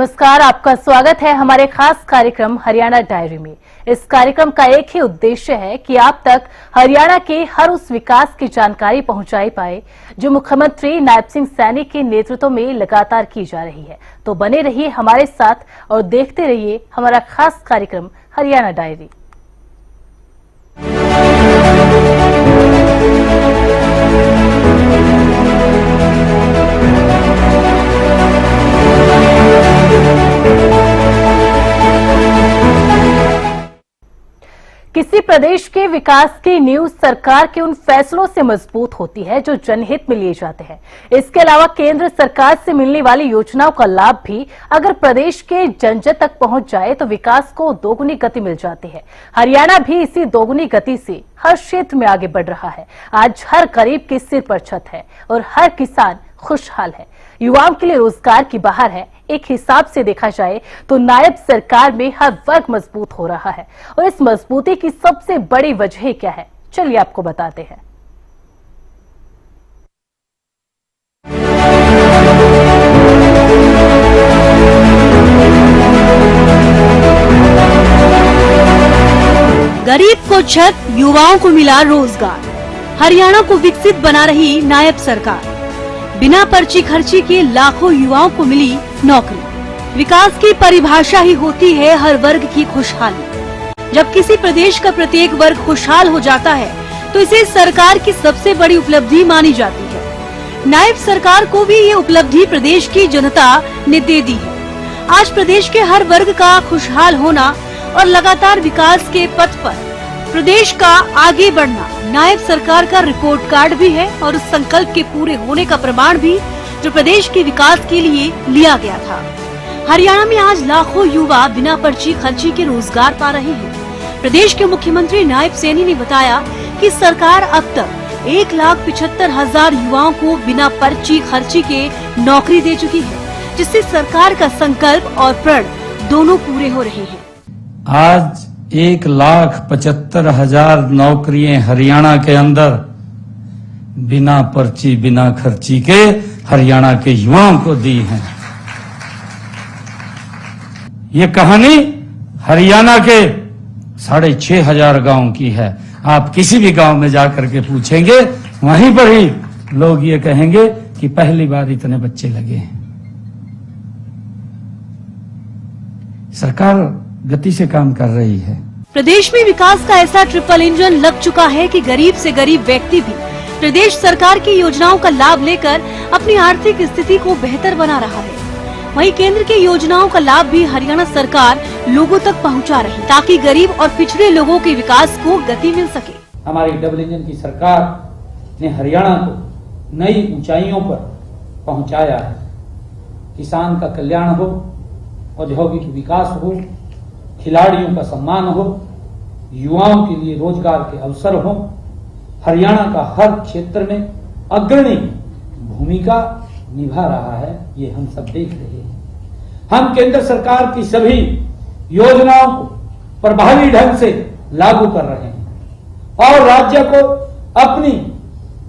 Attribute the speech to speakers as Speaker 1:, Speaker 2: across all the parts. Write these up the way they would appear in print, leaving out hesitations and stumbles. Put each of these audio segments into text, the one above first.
Speaker 1: नमस्कार, आपका स्वागत है हमारे खास कार्यक्रम हरियाणा डायरी में। इस कार्यक्रम का एक ही उद्देश्य है कि आप तक हरियाणा के हर उस विकास की जानकारी पहुंचाई पाए जो मुख्यमंत्री नायब सिंह सैनी के नेतृत्व में लगातार की जा रही है। तो बने रहिए हमारे साथ और देखते रहिए हमारा खास कार्यक्रम हरियाणा डायरी। किसी प्रदेश के विकास की नींव सरकार के उन फैसलों से मजबूत होती है जो जनहित में लिए जाते हैं। इसके अलावा केंद्र सरकार से मिलने वाली योजनाओं का लाभ भी अगर प्रदेश के जन जन तक पहुंच जाए तो विकास को दोगुनी गति मिल जाती है। हरियाणा भी इसी दोगुनी गति से हर क्षेत्र में आगे बढ़ रहा है। आज हर गरीब के सिर पर छत है और हर किसान खुशहाल है। युवाओं के लिए रोजगार की बहार है। एक हिसाब से देखा जाए तो नायब सरकार में हर वर्ग मजबूत हो रहा है और इस मजबूती की सबसे बड़ी वजह क्या है, चलिए आपको बताते हैं।
Speaker 2: गरीब को छत, युवाओं को मिला रोजगार। हरियाणा को विकसित बना रही नायब सरकार। बिना पर्ची खर्ची के लाखों युवाओं को मिली नौकरी। विकास की परिभाषा ही होती है हर वर्ग की खुशहाली। जब किसी प्रदेश का प्रत्येक वर्ग खुशहाल हो जाता है तो इसे सरकार की सबसे बड़ी उपलब्धि मानी जाती है। नायब सरकार को भी ये उपलब्धि प्रदेश की जनता ने दे दी है। आज प्रदेश के हर वर्ग का खुशहाल होना और लगातार विकास के पथ पर प्रदेश का आगे बढ़ना नायब सरकार का रिपोर्ट कार्ड भी है और उस संकल्प के पूरे होने का प्रमाण भी जो प्रदेश के विकास के लिए लिया गया था। हरियाणा में आज लाखों युवा बिना पर्ची खर्ची के रोजगार पा रहे हैं। प्रदेश के मुख्यमंत्री नायब सैनी ने बताया कि सरकार अब तक 1,75,000 युवाओं को बिना पर्ची खर्ची के नौकरी दे चुकी है, जिससे सरकार का संकल्प और प्रण दोनों पूरे हो रहे हैं।
Speaker 3: आज 1,75,000 नौकरियां हरियाणा के अंदर बिना पर्ची बिना खर्ची के हरियाणा के युवाओं को दी हैं। ये कहानी हरियाणा के 6,500 गांव की है। आप किसी भी गांव में जाकर के पूछेंगे, वहीं पर ही लोग ये कहेंगे कि पहली बार इतने बच्चे लगे हैं। सरकार गति से काम कर रही है।
Speaker 2: प्रदेश में विकास का ऐसा ट्रिपल इंजन लग चुका है कि गरीब से गरीब व्यक्ति भी प्रदेश सरकार की योजनाओं का लाभ लेकर अपनी आर्थिक स्थिति को बेहतर बना रहा है। वहीं केंद्र की योजनाओं का लाभ भी हरियाणा सरकार लोगों तक पहुंचा रही है ताकि गरीब और पिछड़े लोगों के विकास को गति मिल सके।
Speaker 3: हमारी डबल इंजन की सरकार ने हरियाणा को नई ऊंचाइयों पर पहुंचाया है। किसान का कल्याण हो, औद्योगिक विकास हो, खिलाड़ियों का सम्मान हो, युवाओं के लिए रोजगार के अवसर हो। हरियाणा का हर क्षेत्र में अग्रणी भूमिका निभा रहा है, ये हम सब देख रहे हैं। हम केंद्र सरकार की सभी योजनाओं को प्रभावी ढंग से लागू कर रहे हैं और राज्य को अपनी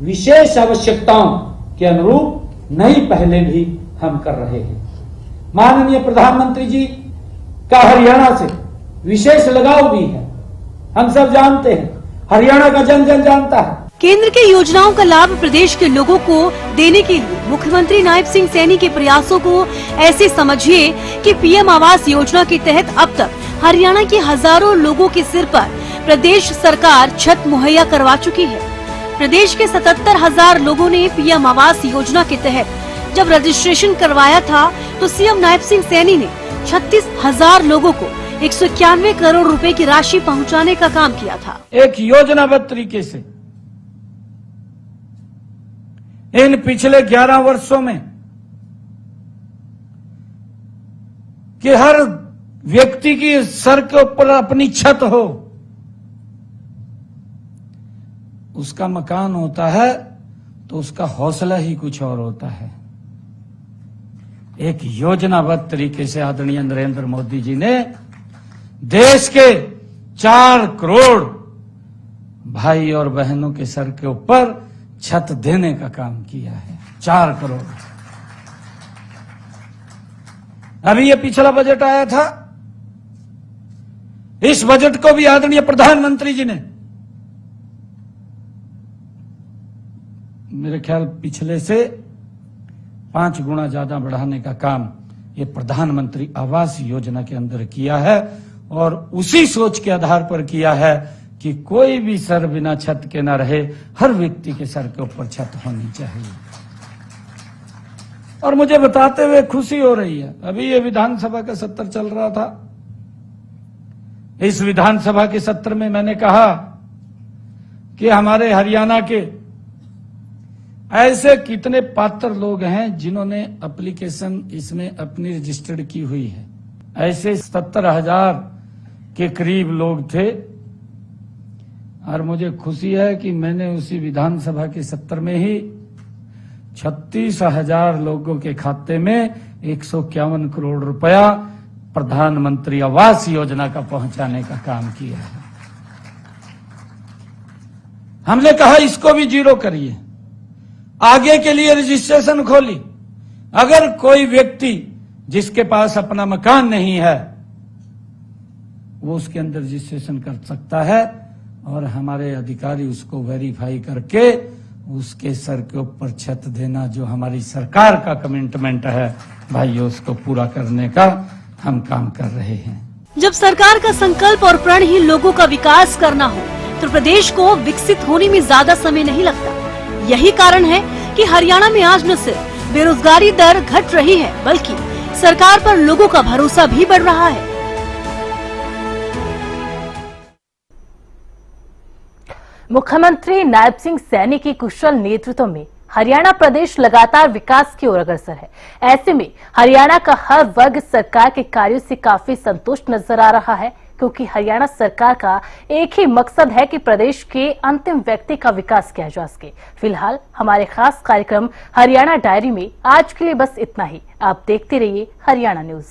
Speaker 3: विशेष आवश्यकताओं के अनुरूप नई पहलें भी हम कर रहे हैं। माननीय प्रधानमंत्री जी का हरियाणा से विशेष लगाव भी है। हम सब जानते हैं, हरियाणा का जन जन जानता है।
Speaker 2: केंद्र के योजनाओं का लाभ प्रदेश के लोगों को देने के लिए मुख्यमंत्री नायब सिंह सैनी के प्रयासों को ऐसे समझिए कि पीएम आवास योजना के तहत अब तक हरियाणा के हजारों लोगों के सिर पर प्रदेश सरकार छत मुहैया करवा चुकी है। प्रदेश के 77,000 लोगों ने पीएम आवास योजना के तहत जब रजिस्ट्रेशन करवाया था तो सीएम नायब सिंह सैनी ने 36,000 लोगों को 191 करोड़ रुपए की राशि पहुंचाने का काम किया था।
Speaker 3: एक योजनाबद्ध तरीके से इन पिछले 11 वर्षों में कि हर व्यक्ति की सर के ऊपर अपनी छत हो, उसका मकान होता है तो उसका हौसला ही कुछ और होता है। एक योजनाबद्ध तरीके से आदरणीय नरेंद्र मोदी जी ने देश के 4 करोड़ भाई और बहनों के सर के ऊपर छत देने का काम किया है। 4 करोड़।
Speaker 4: अभी ये पिछला बजट आया था, इस बजट को भी आदरणीय प्रधानमंत्री जी ने मेरे ख्याल पिछले से 5 गुना ज्यादा बढ़ाने का काम ये प्रधानमंत्री आवास योजना के अंदर किया है, और उसी सोच के आधार पर किया है कि कोई भी सर बिना छत के ना रहे, हर व्यक्ति के सर के ऊपर छत होनी चाहिए। और मुझे बताते हुए खुशी हो रही है, अभी ये विधानसभा का सत्र चल रहा था, इस विधानसभा के सत्र में मैंने कहा कि हमारे हरियाणा के ऐसे कितने पात्र लोग हैं जिन्होंने एप्लीकेशन इसमें अपनी रजिस्टर्ड की हुई है। ऐसे 70,000 के करीब लोग थे, और मुझे खुशी है कि मैंने उसी विधानसभा के सत्र में ही 36,000 लोगों के खाते में 151 करोड़ रुपया प्रधानमंत्री आवास योजना का पहुंचाने का काम किया है। हमने कहा इसको भी जीरो करिए, आगे के लिए रजिस्ट्रेशन खोली। अगर कोई व्यक्ति जिसके पास अपना मकान नहीं है वो उसके अंदर रजिस्ट्रेशन कर सकता है, और हमारे अधिकारी उसको वेरीफाई करके उसके सर के ऊपर छत देना जो हमारी सरकार का कमिटमेंट है भाइयों, उसको पूरा करने का हम काम कर रहे हैं।
Speaker 2: जब सरकार का संकल्प और प्रण ही लोगों का विकास करना हो तो प्रदेश को विकसित होने में ज्यादा समय नहीं लगता। यही कारण है कि हरियाणा में आज न सिर्फ बेरोजगारी दर घट रही है, बल्कि सरकार पर लोगों का भरोसा भी बढ़ रहा है।
Speaker 1: मुख्यमंत्री नायब सिंह सैनी के कुशल नेतृत्व में हरियाणा प्रदेश लगातार विकास की ओर अग्रसर है। ऐसे में हरियाणा का हर वर्ग सरकार के कार्यों से काफी संतुष्ट नजर आ रहा है, क्योंकि हरियाणा सरकार का एक ही मकसद है कि प्रदेश के अंतिम व्यक्ति का विकास किया जा सके। फिलहाल हमारे खास कार्यक्रम हरियाणा डायरी में आज के लिए बस इतना ही। आप देखते रहिए हरियाणा न्यूज।